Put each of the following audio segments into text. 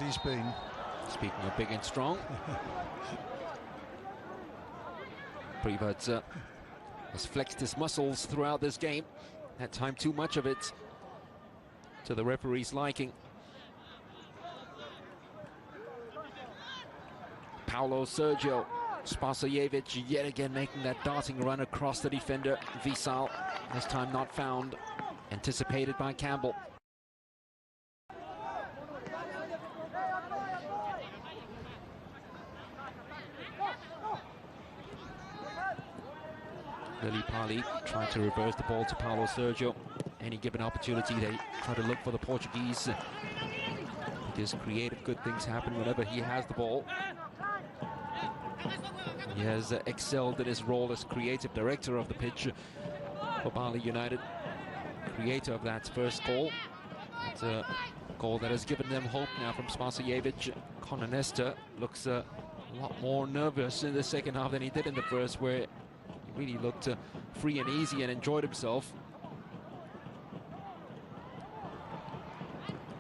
He's been. Speaking of big and strong, Preah has flexed his muscles throughout this game. At time too much of it to the referee's liking. Paulo Sergio Spasojevic yet again making that darting run across the defender. Visal, this time not found, anticipated by Campbell. Lily Pali trying to reverse the ball to Paulo Sergio. Any given opportunity, they try to look for the Portuguese. Because creative good things happen whenever he has the ball. He has excelled in his role as creative director of the pitch for Bali United. Creator of that first goal. It's a goal that has given them hope now from Spasojevic. Conor Nesta looks a lot more nervous in the second half than he did in the first, where really looked free and easy and enjoyed himself.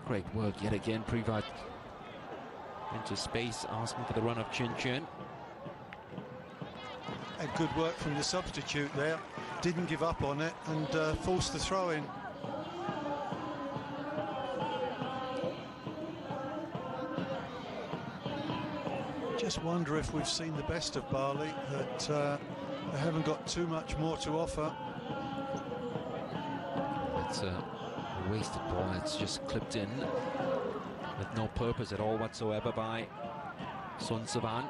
Great work yet again. Preah into space, asking for the run of Chin Chin. And good work from the substitute there. Didn't give up on it and forced the throw in. Just wonder if we've seen the best of Bali, that they haven't got too much more to offer. It's a wasted ball that's just clipped in with no purpose at all whatsoever by Sun Savan.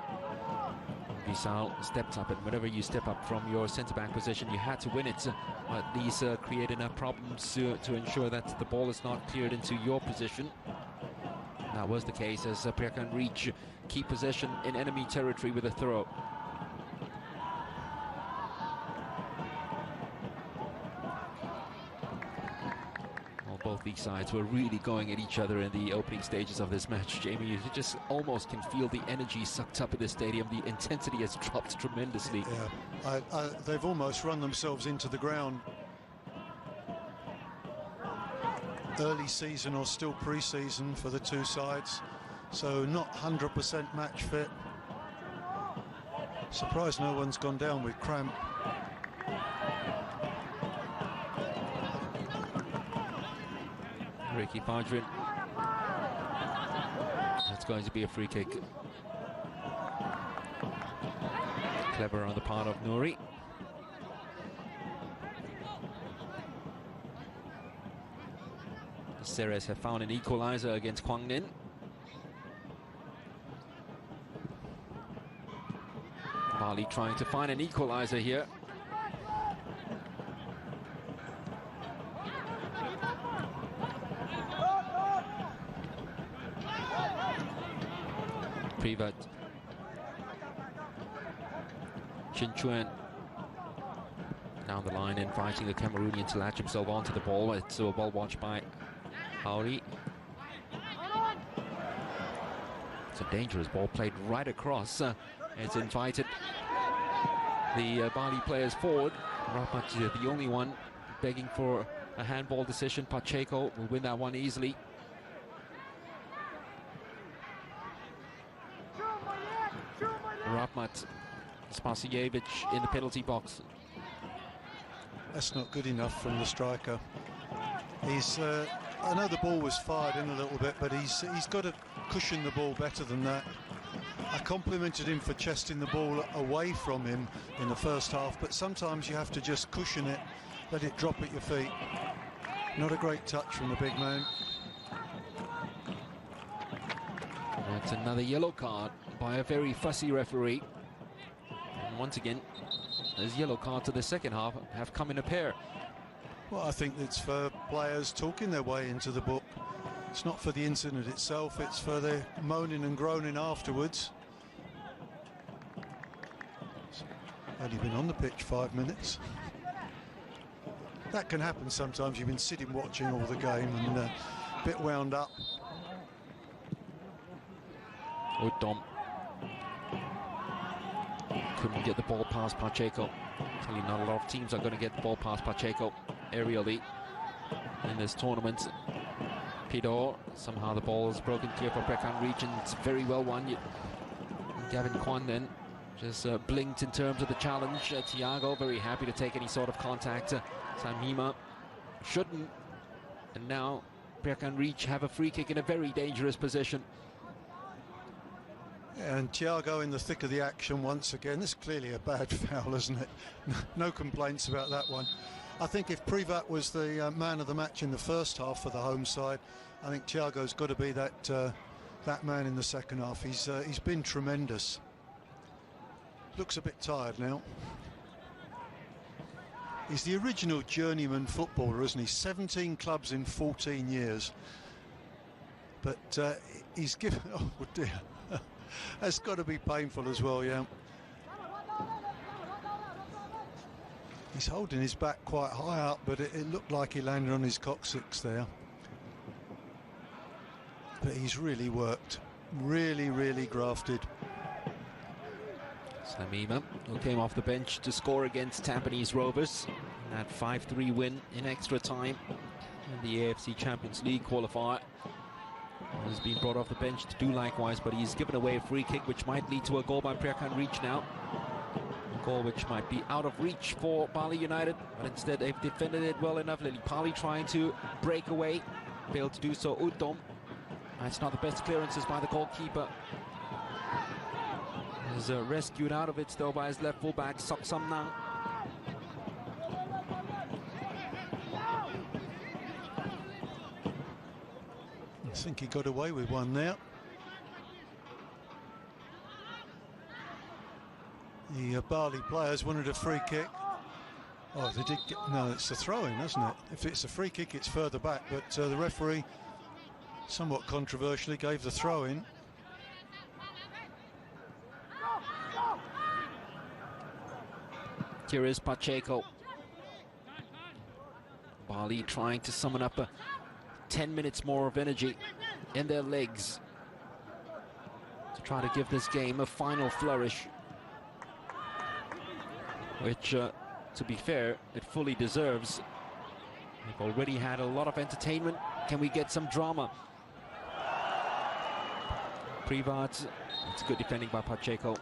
Visal stepped up, and whenever you step up from your centre-back position, you had to win it, or at least create enough problems to ensure that the ball is not cleared into your position. That was the case, as Preah can reach key possession in enemy territory with a throw. Both these sides were really going at each other in the opening stages of this match. Jamie, you just almost can feel the energy sucked up in the stadium. The intensity has dropped tremendously. Yeah, they've almost run themselves into the ground. Early season or still pre-season for the two sides, so not 100% match fit. Surprised no one's gone down with cramp. Ricky Fajrin. That's going to be a free kick. Clever on the part of Nouri. The Ceres have found an equalizer against Quang Ninh. Bali trying to find an equalizer here. Preah. Chin Chuan down the line, inviting the Cameroonian to latch himself onto the ball. It's a ball watched by Hauri. It's a dangerous ball played right across. It's invited the Bali players forward. Rahmat, the only one begging for a handball decision. Pacheco will win that one easily. Rahmat, Spasojevic in the penalty box. That's not good enough from the striker. He's I know the ball was fired in a little bit, but he's got to cushion the ball better than that. I complimented him for chesting the ball away from him in the first half, but sometimes you have to just cushion it, let it drop at your feet. Not a great touch from the big man. That's another yellow card by a very fussy referee. And once again, those yellow cards of the second half have come in a pair. Well, I think it's for players talking their way into the book. It's not for the incident itself, it's for the moaning and groaning afterwards. It's only been on the pitch 5 minutes. That can happen sometimes. You've been sitting watching all the game and a bit wound up. Udom couldn't get the ball past Pacheco. Tell you, not a lot of teams are going to get the ball past Pacheco aerially in this tournament. Stor. Somehow the ball is broken clear for Preah region. It's very well won. Gavin Kwan then just blinked in terms of the challenge. Thiago very happy to take any sort of contact. Samima shouldn't. And now Preah Reach have a free kick in a very dangerous position. Yeah, and Thiago in the thick of the action once again. This is clearly a bad foul, isn't it? No complaints about that one. I think if Preah was the man of the match in the first half for the home side, I think Thiago's got to be that man in the second half. He's been tremendous. Looks a bit tired now. He's the original journeyman footballer, isn't he? 17 clubs in 14 years. But he's given... Oh, dear. That's got to be painful as well, yeah. He's holding his back quite high up, but it looked like he landed on his coccyx there. But he's really worked. Really, really grafted. Samima, who came off the bench to score against Tampines Rovers. That 5-3 win in extra time in the AFC Champions League qualifier. Has been brought off the bench to do likewise, but he's given away a free kick which might lead to a goal by Preah Reach now. A goal which might be out of reach for Bali United, but instead they've defended it well enough. Lily Pali trying to break away, failed to do so. Udom, that's not the best clearances by the goalkeeper. Is rescued out of it though by his left fullback Sok Sam Nang. I think he got away with one there. The Bali players wanted a free kick. Oh, they did get... No, it's a throw-in, isn't it? If it's a free kick, it's further back, but the referee, somewhat controversially, gave the throw-in. Here is Pacheco. Bali trying to summon up 10 minutes more of energy in their legs to try to give this game a final flourish, which, to be fair, it fully deserves. We've already had a lot of entertainment. Can we get some drama? Preah, it's good defending by Pacheco.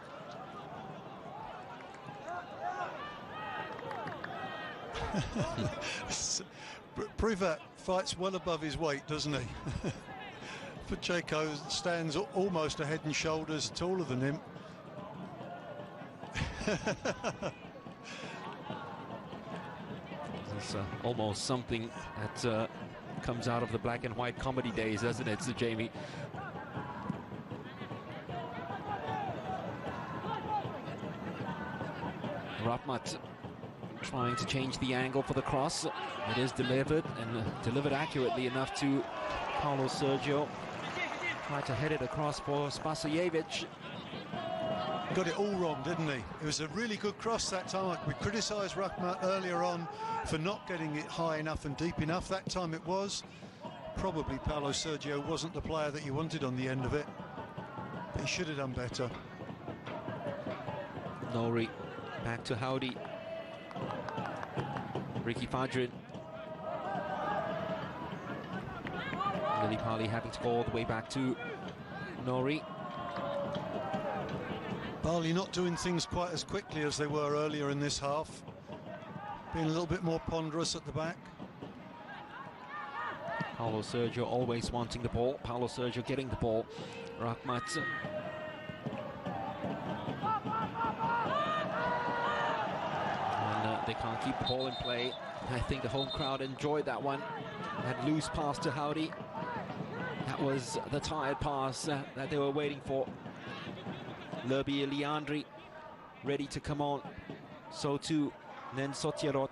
Preah fights well above his weight, doesn't he? Pacheco stands almost a head and shoulders taller than him. It's almost something that comes out of the black and white comedy days, doesn't it, Sir Jamie? Rahmat trying to change the angle for the cross. It is delivered, and delivered accurately enough to Paulo Sergio. Tried to head it across for Spasojevic. Got it all wrong, didn't he? It was a really good cross that time. We criticised Rahmat earlier on for not getting it high enough and deep enough. That time it was. Probably Paulo Sergio wasn't the player that you wanted on the end of it, but he should have done better. Nori back to Howdy. Ricky Fadrin. Lily Pali having to go all the way back to Nori. Bali not doing things quite as quickly as they were earlier in this half. Being a little bit more ponderous at the back. Paulo Sergio always wanting the ball. Paulo Sergio getting the ball. Rahmat. And they can't keep the ball in play. I think the home crowd enjoyed that one. That loose pass to Howdy. That was the tired pass that they were waiting for. Lerby Leandri ready to come on. So too Nen Sotiarot.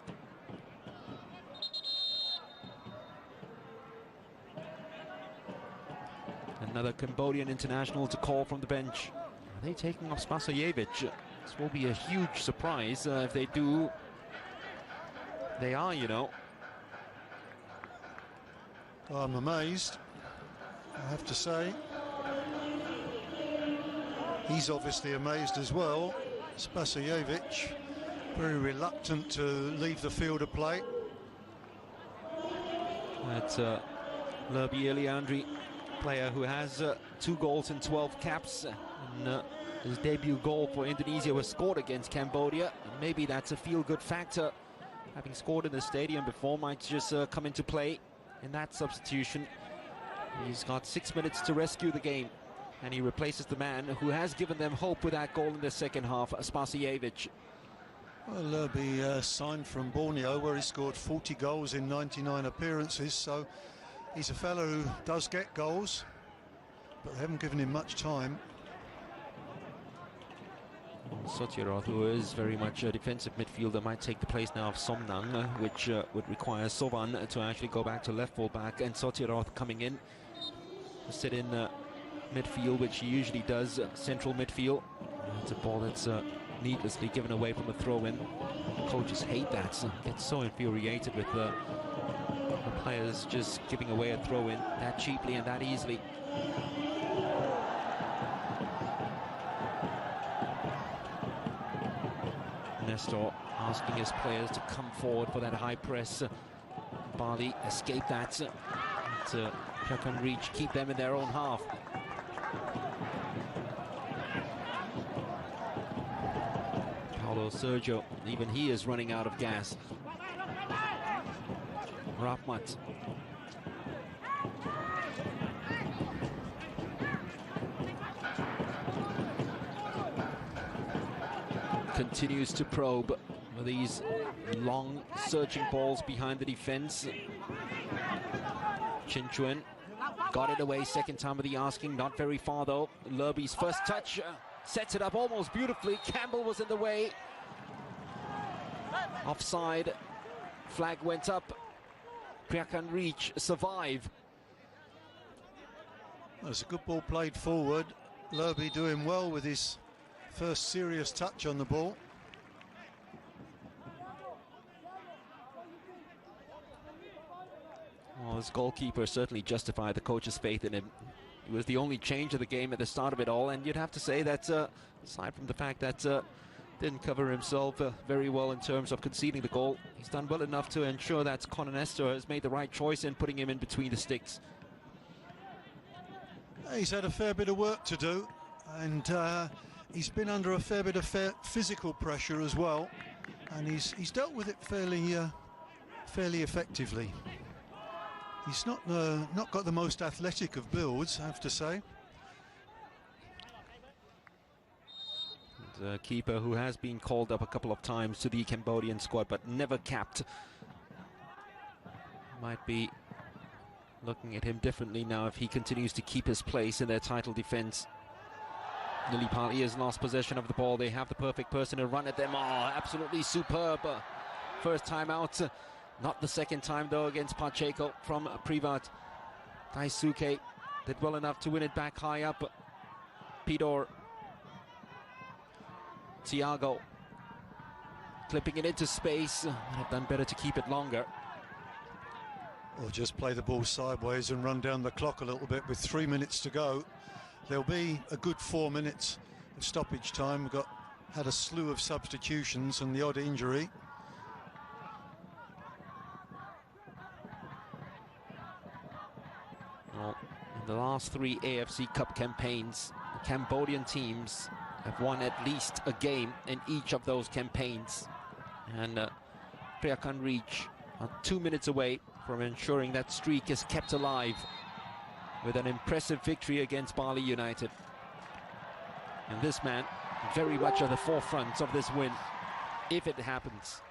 Another Cambodian international to call from the bench. Are they taking off Spasojevic? This will be a huge surprise if they do. They are, you know. I'm amazed, I have to say. He's obviously amazed as well. Spasojevic, very reluctant to leave the field of play. That's Lerby Eliandri, player who has 2 goals in 12 caps. And his debut goal for Indonesia was scored against Cambodia. And maybe that's a feel-good factor. Having scored in the stadium before might just come into play in that substitution. He's got 6 minutes to rescue the game. And he replaces the man who has given them hope with that goal in the second half, Spasijevic. Well, Lerby signed from Borneo, where he scored 40 goals in 99 appearances, so he's a fellow who does get goals, but they haven't given him much time. Sotirath, who is very much a defensive midfielder, might take the place now of Somnang, which would require Sovan to actually go back to left full back, and Sotirath coming in to sit in midfield, which he usually does, central midfield. It's a ball that's needlessly given away from a throw-in. Coaches hate that, get so infuriated with the players just giving away a throw-in that cheaply and that easily. Stor asking his players to come forward for that high press. Bali escape that. Preah reach, keep them in their own half. Paulo Sergio, even he is running out of gas. Rahmat. Continues to probe with these long searching balls behind the defense. Chinchuan got it away second time of the asking, not very far though. Lerby's first touch sets it up almost beautifully. Campbell was in the way. Offside. Flag went up. Preah reach, survive. There's a good ball played forward. Lerby doing well with his first serious touch on the ball. Well, his goalkeeper certainly justified the coach's faith in him. He was the only change of the game at the start of it all, and you'd have to say that, aside from the fact that didn't cover himself very well in terms of conceding the goal, he's done well enough to ensure that Conor Nestor has made the right choice in putting him in between the sticks. He's had a fair bit of work to do, and he's been under a fair bit of physical pressure as well, and he's dealt with it fairly effectively. He's not got the most athletic of builds, I have to say. The keeper who has been called up a couple of times to the Cambodian squad but never capped. Might be looking at him differently now if he continues to keep his place in their title defense. Nilipali has lost possession of the ball. They have the perfect person to run at them. Oh, absolutely superb. First time out. Not the second time, though, against Pacheco from Privat. Daisuke did well enough to win it back high up. Pidor. Thiago. Clipping it into space. Would have done better to keep it longer. Or just play the ball sideways and run down the clock a little bit with 3 minutes to go. There'll be a good 4 minutes of stoppage time. We've had a slew of substitutions and the odd injury. Well, in the last 3 AFC Cup campaigns, the Cambodian teams have won at least a game in each of those campaigns. And Preah reach 2 minutes away from ensuring that streak is kept alive with an impressive victory against Bali United. And this man very much at the forefront of this win, if it happens.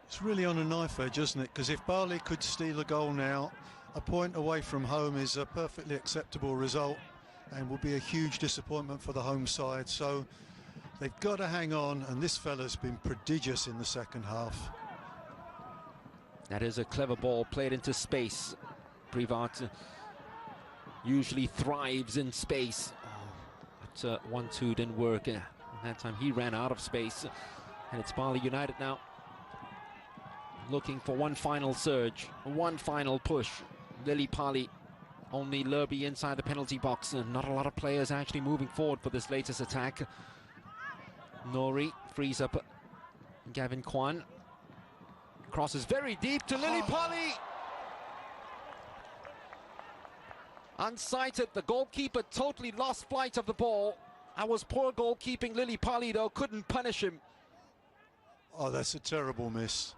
It's really on a knife edge, isn't it? Because if Bali could steal a goal now, a point away from home is a perfectly acceptable result and will be a huge disappointment for the home side. So they've got to hang on, and this fella's been prodigious in the second half. That is a clever ball played into space. Privat usually thrives in space. But 1-2 didn't work. That time he ran out of space. And it's Bali United now, looking for one final surge, one final push. Nilipali, only Lerby inside the penalty box. Not a lot of players actually moving forward for this latest attack. Nori frees up Gavin Kwan. cross is very deep to Lily Pali. Unsighted, the goalkeeper totally lost flight of the ball. That was poor goalkeeping. Lily Pali, though, couldn't punish him. Oh, that's a terrible miss.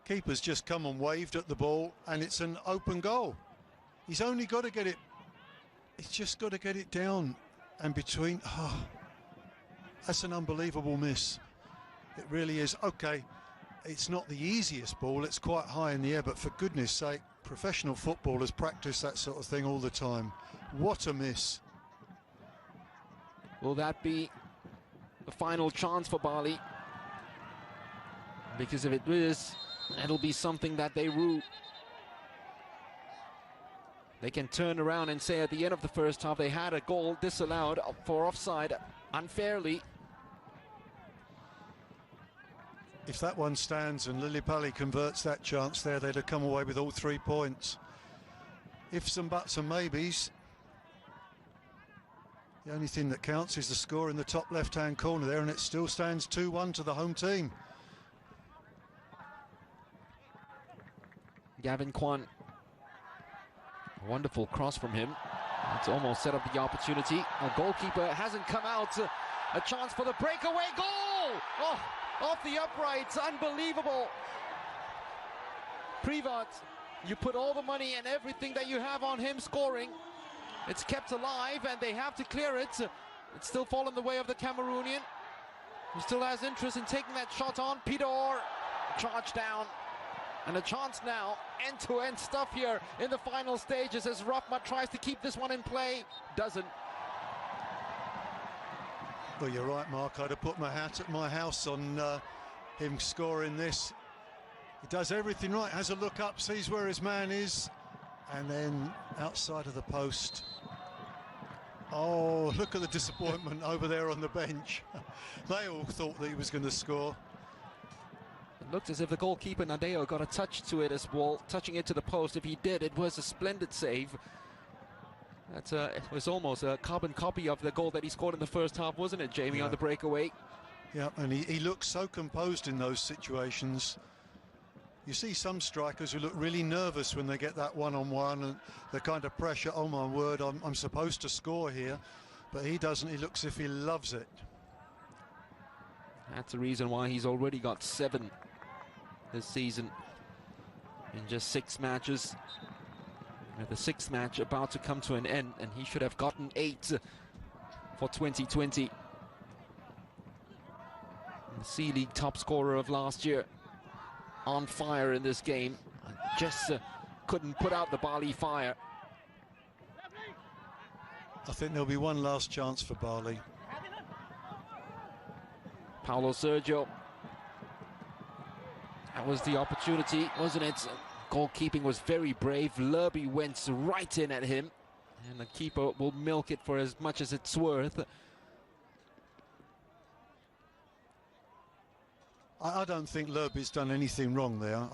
Keeper's just come and waved at the ball, and it's an open goal. He's only got to get it. He's just got to get it down and between. Oh, that's an unbelievable miss. It really is. Okay, it's not the easiest ball. It's quite high in the air, but for goodness sake, professional footballers practice that sort of thing all the time. What a miss. Will that be the final chance for Bali? Because if it is, it'll be something that they rue. They can turn around and say at the end of the first half they had a goal disallowed for offside unfairly. If that one stands and Lily Pali converts that chance there, they'd have come away with all 3 points. Ifs and buts and maybes. The only thing that counts is the score in the top left-hand corner there, and it still stands 2-1 to the home team. Gavin Kwan. A wonderful cross from him. It's almost set up the opportunity. A goalkeeper hasn't come out. A chance for the breakaway goal! Oh, off the uprights. Unbelievable. Preah, you put all the money and everything that you have on him scoring. It's kept alive and they have to clear it. It's still fallen the way of the Cameroonian, who still has interest in taking that shot on. Stor charged down. And a chance now, end-to-end stuff here in the final stages as Rahmat tries to keep this one in play. Doesn't. Well, you're right, Mark. I'd have put my hat at my house on him scoring this. He does everything right, has a look up, sees where his man is, and then outside of the post. Oh, look at the disappointment over there on the bench. They all thought that he was going to score. It looked as if the goalkeeper Nadeo got a touch to it as well, touching it to the post. If he did, it was a splendid save. It was almost a carbon copy of the goal that he scored in the first half, wasn't it, Jamie, on the breakaway? Yeah, and he looks so composed in those situations. You see some strikers who look really nervous when they get that one-on-one and the kind of pressure, oh my word, I'm supposed to score here. But he doesn't, he looks as if he loves it. That's the reason why he's already got 7 this season in just 6 matches. The 6th match about to come to an end, and he should have gotten 8 for 2020. The C-League top scorer of last year, on fire in this game. Just couldn't put out the Bali fire. I think there'll be one last chance for Bali. Paulo Sergio. That was the opportunity, wasn't it? Goalkeeping was very brave. Lerby went right in at him, and the keeper will milk it for as much as it's worth. I don't think Lerby's done anything wrong there.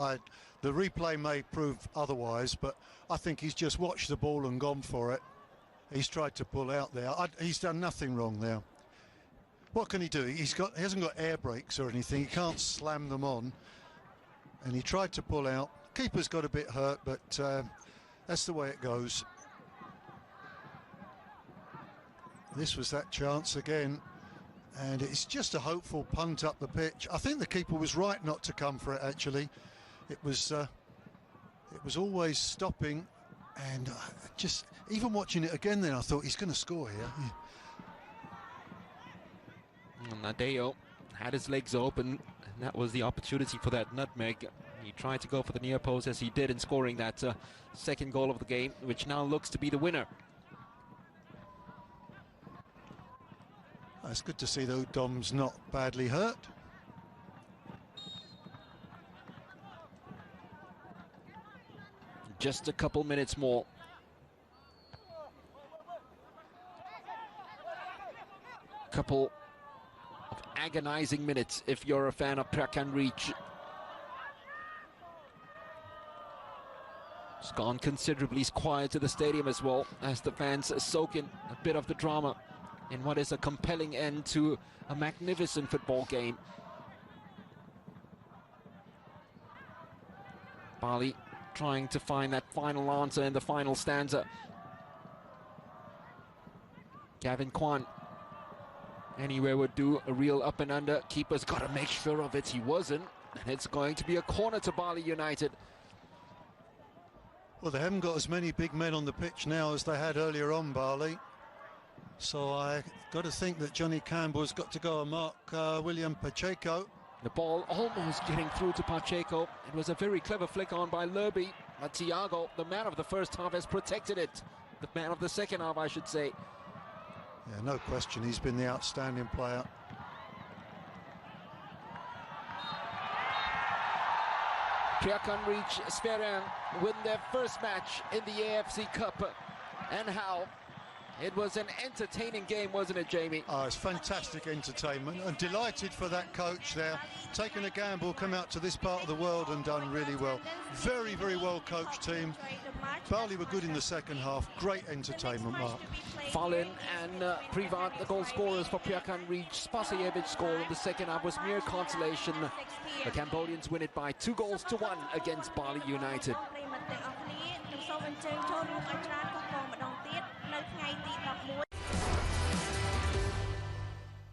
The replay may prove otherwise, but I think he's just watched the ball and gone for it. He's tried to pull out there. He's done nothing wrong there. What can he do? He hasn't got air brakes or anything. He can't slam them on. And he tried to pull out. Keeper's got a bit hurt, but that's the way it goes. This was that chance again. And it's just a hopeful punt up the pitch. I think the keeper was right not to come for it, actually. It was always stopping. And just, even watching it again then, I thought he's going to score here. Yeah. Nadeo had his legs open, and that was the opportunity for that nutmeg. He tried to go for the near post as he did in scoring that second goal of the game, which now looks to be the winner. It's good to see, though, Dom's not badly hurt. Just a couple minutes more. Couple of agonizing minutes if you're a fan of Preah Reach. It's gone considerably quiet to the stadium as well, as the fans soak in a bit of the drama in what is a compelling end to a magnificent football game. Bali trying to find that final answer in the final stanza. Gavin Kwan. Anywhere would do, a real up and under. Keeper's got to make sure of it. He wasn't. And it's going to be a corner to Bali United. Well, they haven't got as many big men on the pitch now as they had earlier on, Bali. So I got to think that Johnny Campbell's got to go and mark William Pacheco. The ball almost getting through to Pacheco. It was a very clever flick on by Lerby. But Thiago, the man of the first half, has protected it. The man of the second half, I should say. Yeah, no question, he's been the outstanding player. Preah can reach Svay Rieng win their first match in the AFC Cup. And how? It was an entertaining game, wasn't it, Jamie? Oh, it's fantastic entertainment. And delighted for that coach there. Taken a gamble, come out to this part of the world and done really well. Very, very well coached team. Bali were good in the second half. Great entertainment, Mark. Fallen and Preah, the goal scorers for Preah can reach. Spasajevic's score in the second half was mere consolation. The Cambodians win it by 2-1 against Bali United.